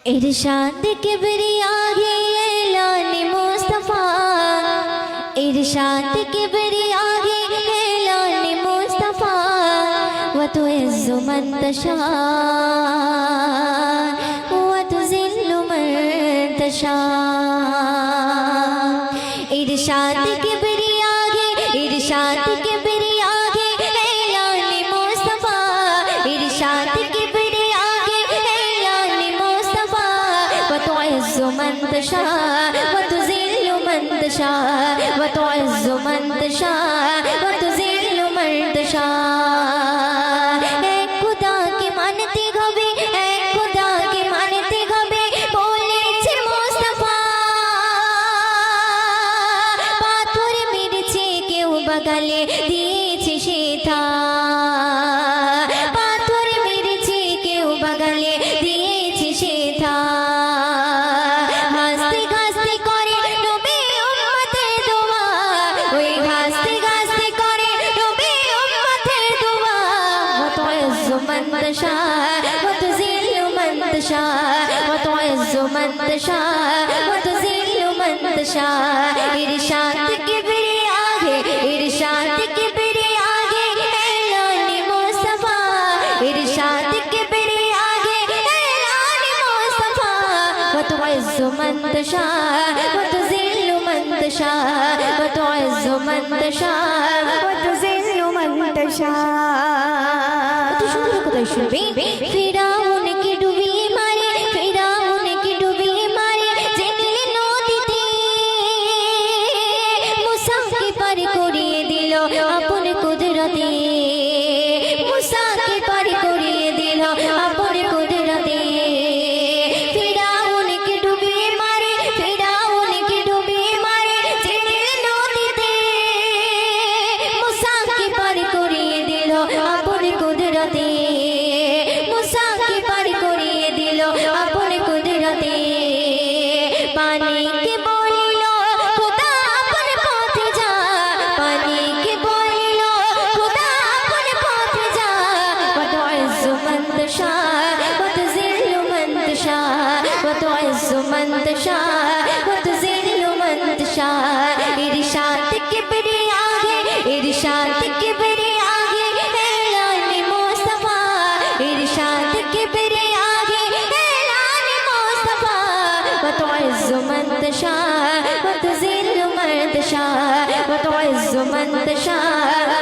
इरशाद किबरिया है ऐलान मुस्तफा, इरशाद किबरिया है ऐलान मुस्तफा, व तुइज़्ज़ु मन तशा व तुज़िल्लु मन तशा। इरशाद किबरिया है, इरशाद किबरिया है ऐलान मुस्तफा, इरशाद किबरिया है ऐलान मुस्तफा, व तुइज़्ज़ु मन तशा व तुज़िल्लु मन तशा, व तुइज़्ज़ु मन तशा व तुज़िल्लु मन तशा। ऐ खुदा के मानते হবে, ऐ खुदा के मानते হবে বলেছে মুস্তাফা, পাথর মেরেছে কেউ বাগালে দিয়েছে সেথা, পাথর মেরেছে কেউ বাগালে দিয়েছে সেথা। হাসতে হাসতে করে নবী উম্মতের দোয়া, ওই হাসতে হাসতে করে নবী উম্মতের দোয়া। ওয়া তুইজ্জু মান তাশা ওয়া তুযিল্লু মান তাশা, ওয়া তুইজ্জু মান তাশা ওয়া তুযিল্লু মান তাশা। ইরশাদ কিবরিয়া है, इरशाद किबरिया है ऐलान मुस्तफा, इरशाद किबरिया है ऐलान मुस्तफा, व तुइज़्ज़ु मन तशा व तुज़िल्लु मन तशा, व तुइज़्ज़ु मन तशा व तुज़िल्लु मन तशा। तो सुंदर কথা শুনবে। ফিরাউন কি ডুবিয়ে মারে, ফিরাউন কি ডুবিয়ে মারে জেলে নদীতে, মুসাকে পার করিয়ে দিল আপন কুদরতে, মুসাকে পার করিয়ে দিল আপন কুদরতে। ফিরাউন কি ডুবিয়ে মারে, ফিরাউন কি ডুবিয়ে মারে জেলে নদীতে, মুসাকে পার করিয়ে দিল আপন কুদরতে, মুসাকে পার করিয়ে দিল আপন কুদরতে। পানিকে বলিল খোদা আপন পথে যা, পানিকে বলিল খোদা আপন পথে যা। ওয়া তুইজ্জু মান তাশা ওয়া তুযিল্লু মান তাশা, ওয়া তুইজ্জু মান তাশা ওয়া তুযিল্লু মান তাশা। ইরশাদ কিবরিয়া है, इरशाद किबरिया है ऐलान मुस्तफा, इरशाद किबरिया है ऐलान मुस्तफा, व तुइज़्ज़ु मन तशा व तुज़िल्लु मन तशा, व तुइज़्ज़ु मन तशा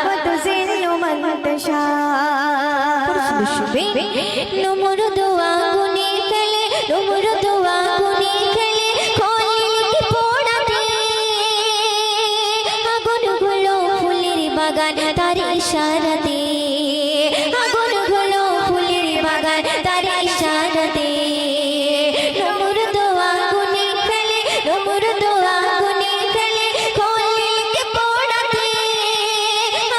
व तुज़िल्लु मन तशा। नमरुद আগুনে ফেলে, নমরুদ আগুনে ফেলে খলিলকে পোড়াতে, আগুনগুলো ফুলের বাগান তার ইশারাতে, আগুনগুলো ফুলের বাগান তার ইশারাতে। নমরুদ আগুনে ফেলে, নমরুদ আগুনে ফেলে খলিলকে পোড়াতে,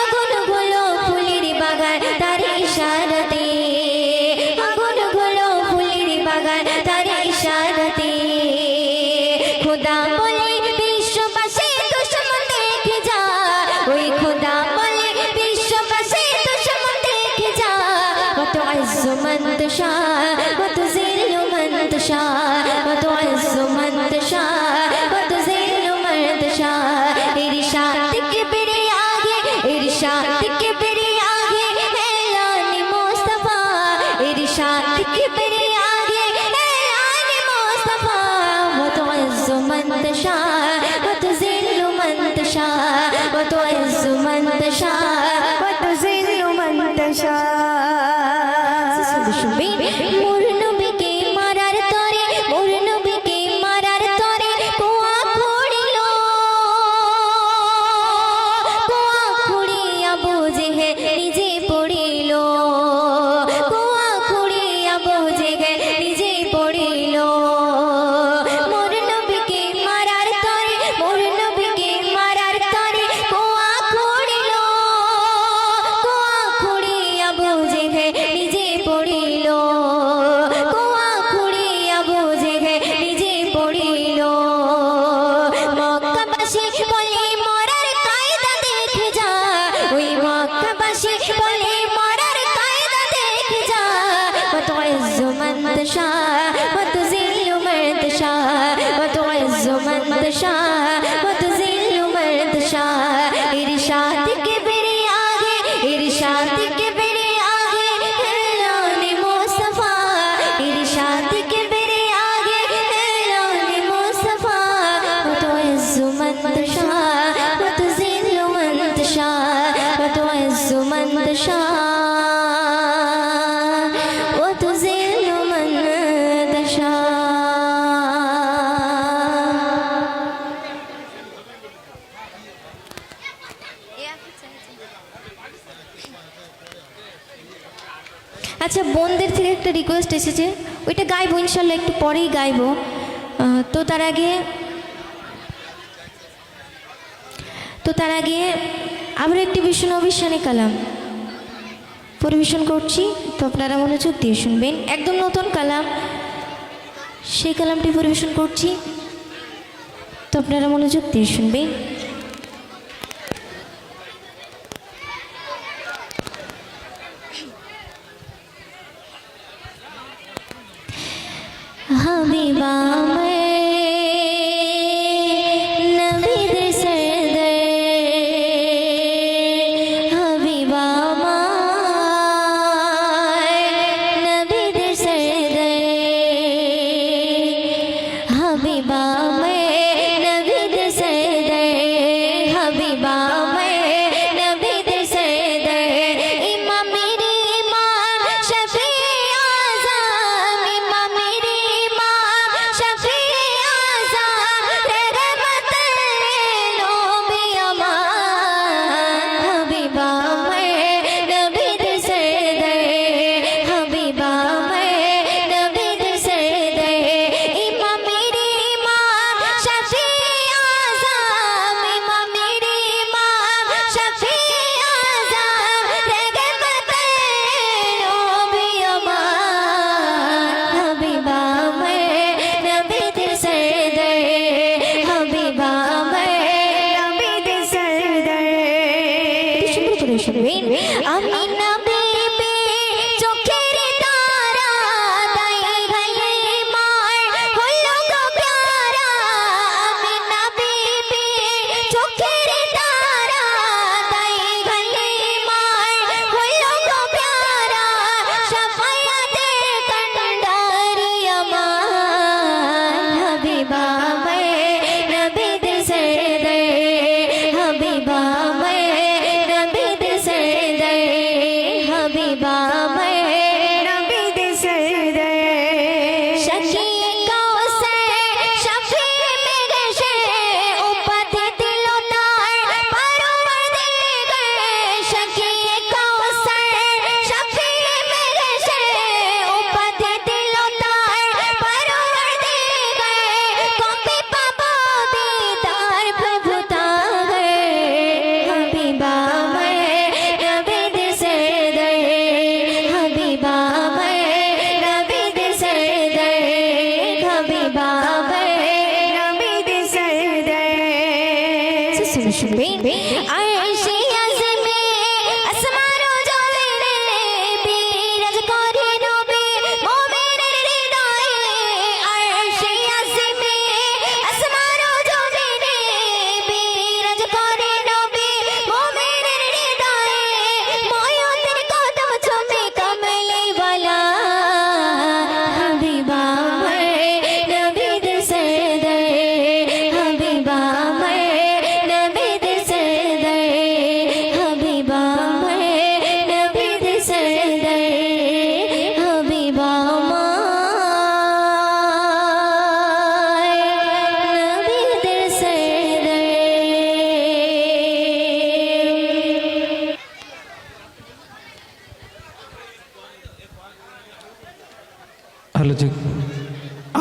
আগুনগুলো ফুলের বাগান তার ইশারাতে, আগুনগুলো ফুলের বাগান তার ইশারাতে। খোদা বলে বিশ্ববাসী দুশমন দেখে যা, ওই খোদা বলে বিশ্ববাসী দুশমন দেখে যা। ওয়া তুইজ্জু মান তাশা ওয়া তুযিল্লু মান তাশা, ওয়া তুইজ্জু মান তাশা ওয়া তুযিল্লু মান তাশা। ইরশাদ কিবরিয়া है, इरशाद किबरिया है ऐलान मुस्तफा, इरशाद किबरिया है ऐलान मुस्तफा, व तुइज़्ज़ु मन तशा व तुज़िल्लु मन तशा, व तुइज़्ज़ु मन तशा व तुज़िल्लु मन तशा। মোর নবীকে মারার তরে, মোর নবীকে মারার তরে কুয়া খুঁড়িল, কুয়া খুঁড়িয়া আবু জেহেল নিজে পড়িল, কুয়া খুঁড়িয়া আবু জেহেল নিজে পড়িল। মোর নবীকে মারার তরে, মোর নবীকে মারার তরে কুয়া খুঁড়িল, तशा व तुज़िल्लु मन तशा इरशाद के बेरे आगे इरशाद के बेरे आगे ऐलान मुस्तफा इरशाद के बेरे आगे ऐलान मुस्तफा व तुइज़्ज़ु मन तशा व तुज़िल्लु मन तशा व तुइज़्ज़ु मन तशा व तुज़िल्लु मन तशा। আচ্ছা বোনদের থেকে একটা রিকোয়েস্ট এসেছে, ওইটা গাইবো ইনশাল্লাহ, একটু পরেই গাইবো। তো তার আগে আমরা একটি বিষ্ণু শানে কালাম পরিবেশন করছি, তো আপনারা মনোযোগ দিয়ে শুনবেন। একদম নতুন কালাম, সেই কালামটি পরিবেশন করছি, তো আপনারা মনোযোগ দিয়ে শুনবেন। হাবিবা আমি নবী পে চোখের তারা তাই গলে মার হলো গো প্যারা আমি নবী পে চোখের তারা তাই গলে মার হলো গো প্যারা শাফায়াতে কন্ডারি আমার হাবিবা নবী দে সরদে হাবিবা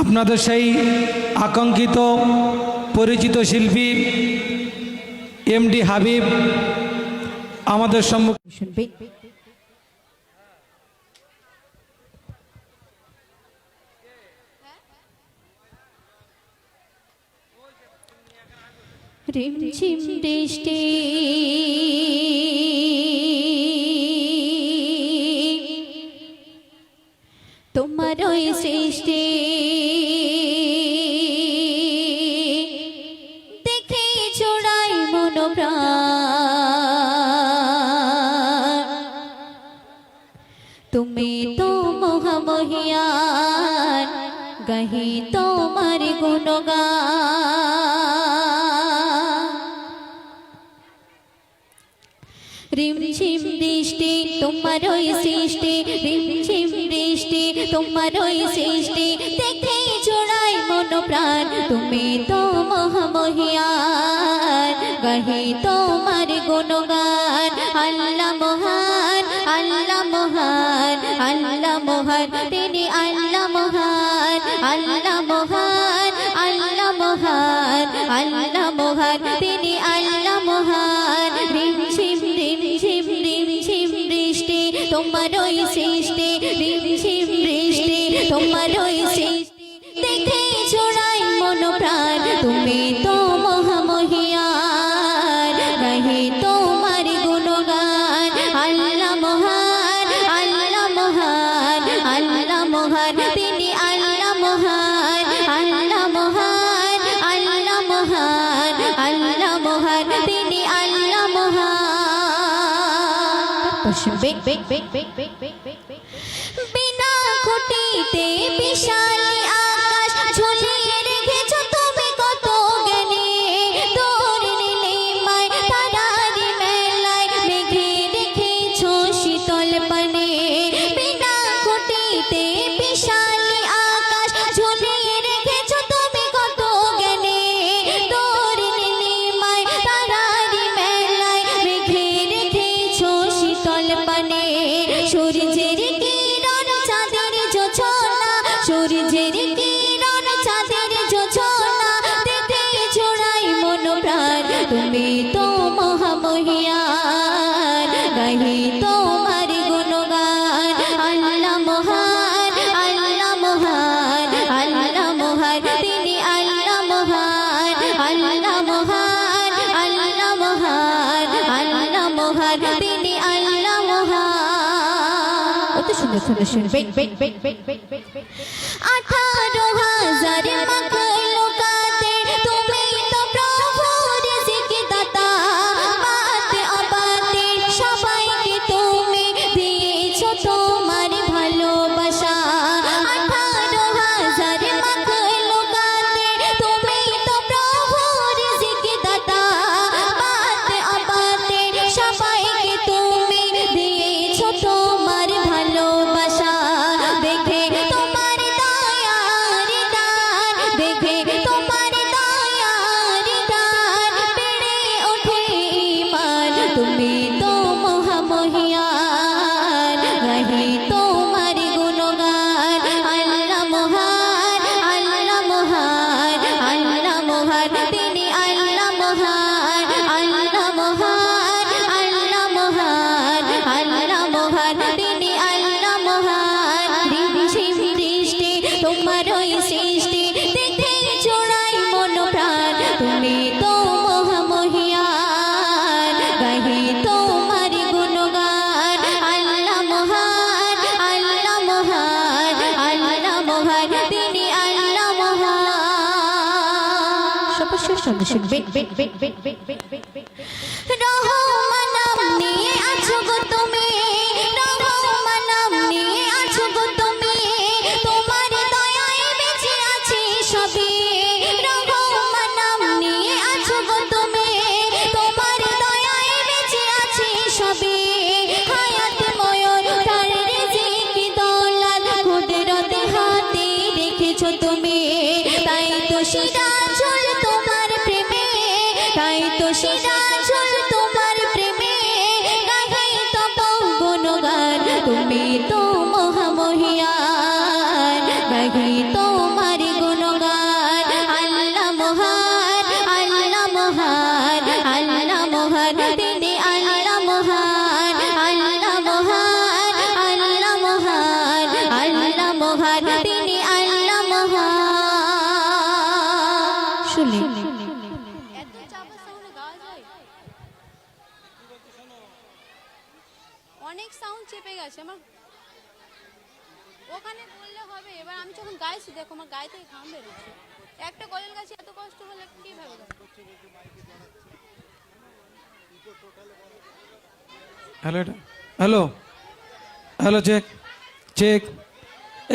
আপনাদের সেই আকাঙ্ক্ষিত পরিচিত শিল্পী এমডি হাবিব আমাদের সম্মুখে শুনবে। রিমঝিম বৃষ্টি তোমার ওই সৃষ্টি তুমি তো মহামহিয়ান গাহি তোমার গুণগান রিমঝিম বৃষ্টি তোমার ওই সৃষ্টি রিমঝিম বৃষ্টি তোমার ওই সৃষ্টি দেখে জোড়াই মন প্রাণ তুমি তো মহামহিয়ান গাহি তোমার গুণগান আল্লাহ মহান আল্লাহ মহান আল্লাহ মহান তিনি আল্লাহ মহান আল্লাহ মহান আল্লাহ মহান আল্লাহ মহান তিনি আল্লাহ মহান রিমঝিম রিমঝিম রিমঝিম বৃষ্টি তোমার ওই সৃষ্টি রিমঝিম বৃষ্টি তোমার ওই সৃষ্টি দেখে জোড়াই মন প্রাণ তুমি তো মহামহিয়ান গাহি তোমার গুণগান আল্লাহ মহান আল্লাহ মহান আল্লাহ মহান তিনি আল্লাহ মহান আল্লাহ মহান আল্লাহ মহান আল্লাহ মহান তিনি আল্লাহ মহান বিনা খুঁটিতে বিশাল আকাশ ঝুলিয়ে রেখেছো তুমি কত জ্ঞানী তোর নীলিমায় তারারি মেলায় মেঘে রেখেছো শীতল পানে বিনা খুঁটিতে বিশাল আকাশ ঝুলিয়ে রেখেছো তুমি কত জ্ঞানী তোর নীলিমায় তারারি মেলায় মেঘে রেখেছো শীতল পানে সূর্যের কিরণ চাঁদের জোছনা সূর্যের কিরণ চাঁদের জোছনা দেখে জোড়াই মন প্রাণ তুমি তো মহামহিয়ান গাহি তোমার গুণগান আল্লাহ মহান আল্লাহ মহান আল্লাহ মহান তিনি আল্লাহ মহান আল্লাহ মহান আল্লাহ মহান আল্লাহ মহান তিনি আল্লাহ মহান অত সুন্দর সুন্দর শুনবে 18,000 মাখলুকাতে তুমি তো প্রভুর রিজিক দাতা বাতে অবাতে সবাইকে তুমি দিয়েছো তোমার ভালোবাসা 18,000 মাখলুকাতে তুমি তো প্রভুর রিজিক দাতা বাতে অবাতে সবাইকে তুমি দিয়েছো তোমার ভালোবাসা দেখে তোমার দয়ার দান দেখে তোমার দয়ার দান বেড়ে ওঠে ঈমান তুমি তো মহামহিয়ান গাহি তোমার গুণগান আল্লাহ মহান আল্লাহ মহান আল্লাহ মহান তিনি আল্লাহ মহান আল্লাহ মহান আল্লাহ মহান আল্লাহ মহান তিনি আল্লাহ মহান রিমঝিম বৃষ্টি তোমার ওই সৃষ্টি দেখে জোড়াই মন প্রাণ তুমি তো মহামহিয়ান গাহি তোমার গুণগান আল্লাহ মহান আল্লাহ মহান আল্লাহ মহান তিনি আল্লাহ মহান সবার সঙ্গে শুনবে রহমান নাম নিয়ে আছো গো তুমি রহমান নাম নিয়ে আছো গো তুমি তোমার দয়ায় বেঁচে আছি সবে রহমান নাম নিয়ে আছো গো তুমি তোমার দয়ায় বেঁচে আছি সবে হায়াত ময়ূর তার রিজিক দৌলত কুদরতে হাতে রেখেছো তুমি তাই তো সিরাজুল তোমার প্রেমে তাই তো সিরাজুল তোমার প্রেমে গাহি তব গুণগান তুমি তো মহামহিয়ান গাহি তোমার গুণগান আল্লাহ মহান আল্লাহ মহান আল্লাহ মহান তিনি আল্লাহ মহান আল্লাহ মহান আল্লাহ মহান আল্লাহ মহান তিনি আল্লাহ মহান শুনে এত চাপা সাউন্ডে গাওয়া যায়? অনেক সাউন্ড চেপে গেছে আমার ওখানে বললে হবে এবার আমি যখন গাইছি দেখো আমার গায়ে থেকে ঘাম বেরোচ্ছে একটা গলের গাছে এত কষ্ট হলে কিভাবে গাবো? Hello hello hello check check.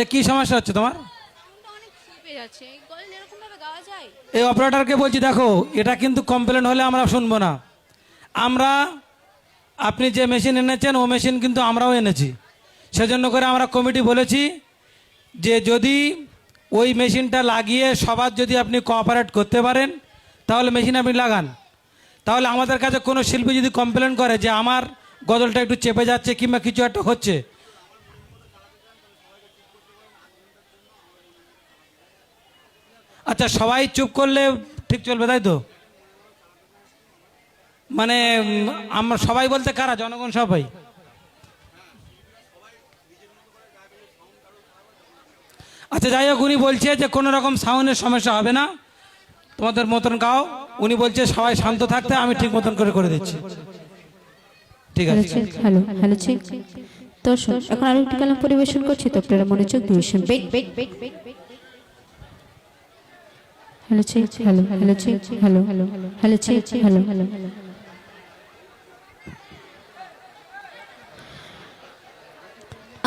এ কি সমস্যা হচ্ছে তোমার? সাউন্ডটা অনেক স্লিপে যাচ্ছে, এই গজল এরকম ভাবে গাওয়া যায়? এই অপারেটরকে বলছি, দেখো এটা কিন্তু কমপ্লেন হলে আমরা শুনবো না। আমরা, আপনি যে মেশিন এনেছেন ও মেশিন কিন্তু আমরাও এনেছি, সেজন্য করে আমরা কমিটি বলেছি যে যদি ওই মেশিনটা লাগিয়ে সবার যদি আপনি কোঅপারেট করতে পারেন তাহলে মেশিন আপনি লাগান। তাহলে আমাদের কাছে কোনো শিল্পী যদি কমপ্লেন করে যে আমার গজলটা একটু চেপে যাচ্ছে কিংবা কিছু একটা হচ্ছে, আচ্ছা সবাই চুপ করলে ঠিক চলবে তাই তো? মানে আমরা সবাই বলতে কারা? জনগণ সবাই? আচ্ছা যাই হোক, উনি বলছে যে কোনো রকম সাউন্ডের সমস্যা হবে না, তোমাদের মতন গাও। উনি বলছে সবাই শান্ত থাকতে, আমি ঠিক মতন করে দিচ্ছি। ঠিক আছে। Hello hello check. দর্শক এখন আরো একটি কালাম পরিবেশন করছি, তো আপনারা মনোযোগ দিয়ে শুনবেন। Hello check, hello hello check, hello hello hello check, hello hello.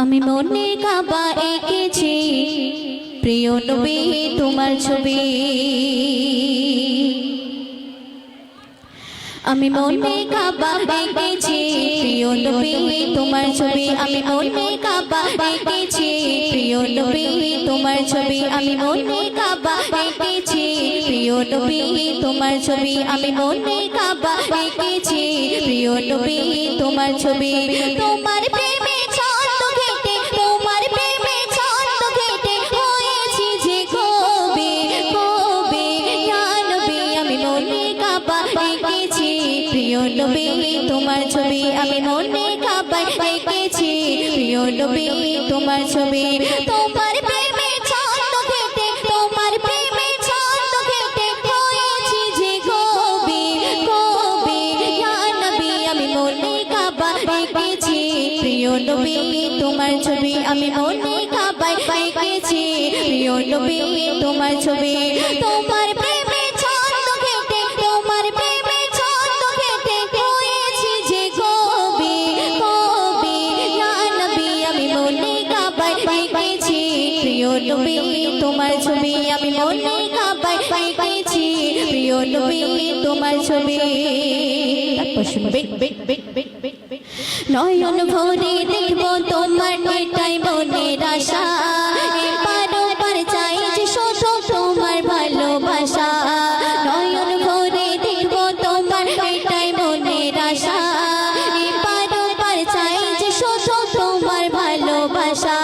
আমি মনে কাবা এঁকেছি প্রিয় নবী তোমার ছবি, আমি মনে কাবা এঁকেছি প্রিয় নবী তোমার ছবি, আমি মনে কাবা এঁকেছি প্রিয় নবী তোমার ছবি, আমি মনে কাবা এঁকেছি প্রিয় নবী তোমার ছবি, আমি মনে কাবা এঁকেছি প্রিয় নবী তোমার ছবি। তোমার প্রেমে ছন্দ ঘেঁটে, তোমার প্রেমে ছন্দ ঘেঁটে হয়েছি যে কবি কবি ইয়া নবী, আমি মনে কাবা এঁকেছি প্রিয় নবী তোমার ছবি, আমি মনে কাবা এঁকেছি প্রিয় নবী তোমার ছবি। তোমার প্রেমে ছন্দ ঘেঁটে, তোমার প্রেমে ছন্দ ঘেঁটে হয়েছি যে কবি কবি ইয়া নবী, আমি মনে কাবা এঁকেছি প্রিয় নবী তোমার ছবি, আমি মনে কাবা এঁকেছি প্রিয় নবী তোমার ছবি। তোমার প্রেমে ছন্দ ঘেঁটে, তোমার প্রেমে ছন্দ ঘেঁটে হয়েছি যে কবি কবি ইয়া নবী, আমি মনে কাবা এঁকেছি প্রিয় নবী তোমার ছবি, আমি মনে কাবা এঁকেছি প্রিয় নবী তোমার ছবি। তারপর শুনবেন। নয়ন ভরে দেখবো তোমার, এটাই মনের আশা, এপার ওপার চাই যে শুধু তোমার ভালোবাসা। নয়ন ভরে দেখবো তোমার, এটাই মনের আশা, এপার ওপার চাই যে শুধু তোমার ভালোবাসা।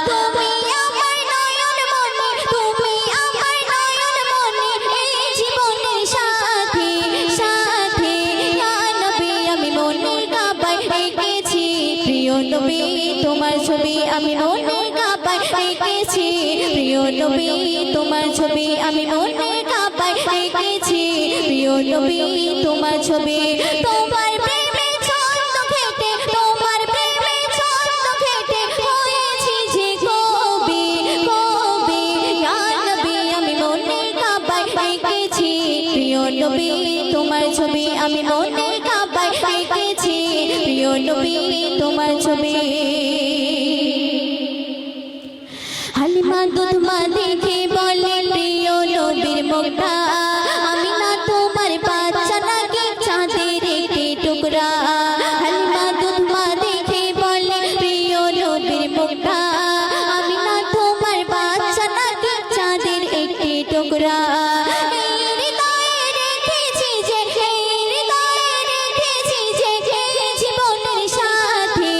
তুমি আমার নয়ন মনে, তুমি আমার নয়ন মনে, এই জীবনের সাথী সাথী ইয়া নবী, আমি মনে কাবা এঁকেছি প্রিয় নবী তোমার ছবি, আমি মনে কাবা এঁকেছি প্রিয় নবী তোমার ছবি, আমি মনে কাবা এঁকেছি প্রিয় নবী তোমার ছবি। তোমার প্রেমে ছন্দ ঘেঁটে, তোমার প্রেমে ছন্দ ঘেঁটে হয়েছি যে কবি কবি ইয়া নবী, আমি মনে কাবা এঁকেছি প্রিয় নবী তোমার ছবি, আমি মনে কাবা এঁকেছি প্রিয় নবী তোমার ছবি। হালিমা দুধমা দেখে বলে প্রিয় নবীর মুখটা, আমি না তোমার বাচ্চা নাকি চাঁদের একটি টুকরা। হালিমা দুধমা দেখে বলে প্রিয় নবীর মুখটা, আমি না তোমার বাচ্চা নাকি চাঁদের একটি টুকরা। জীবনের সাথী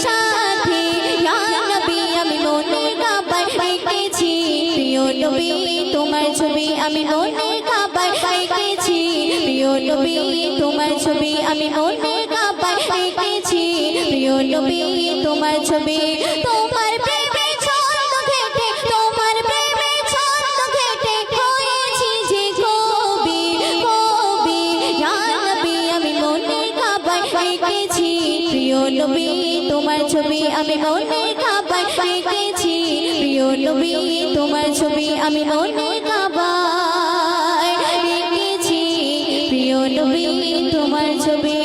সাথী ইয়া নবী, আমি মনে কাবা এঁকেছি প্রিয় নবী তোমার ছবি, আমি মনে কাবা এঁকেছি প্রিয় নবী তোমার ছবি, আমি মনে কাবা এঁকেছি প্রিয় নবী তোমার ছবি। তোমার প্রেমে ছন্দ ঘেঁটে, তোমার প্রেমে ছন্দ ঘেঁটে হয়েছি যে কবি কবি ইয়া নবী, আমি মনে কাবা এঁকেছি প্রিয় নবী তোমার ছবি, আমি মনে কাবা এঁকেছি প্রিয় নবী তোমার ছবি, আমি মনে কাবা এঁকেছি প্রিয় নবী তোমার ছবি।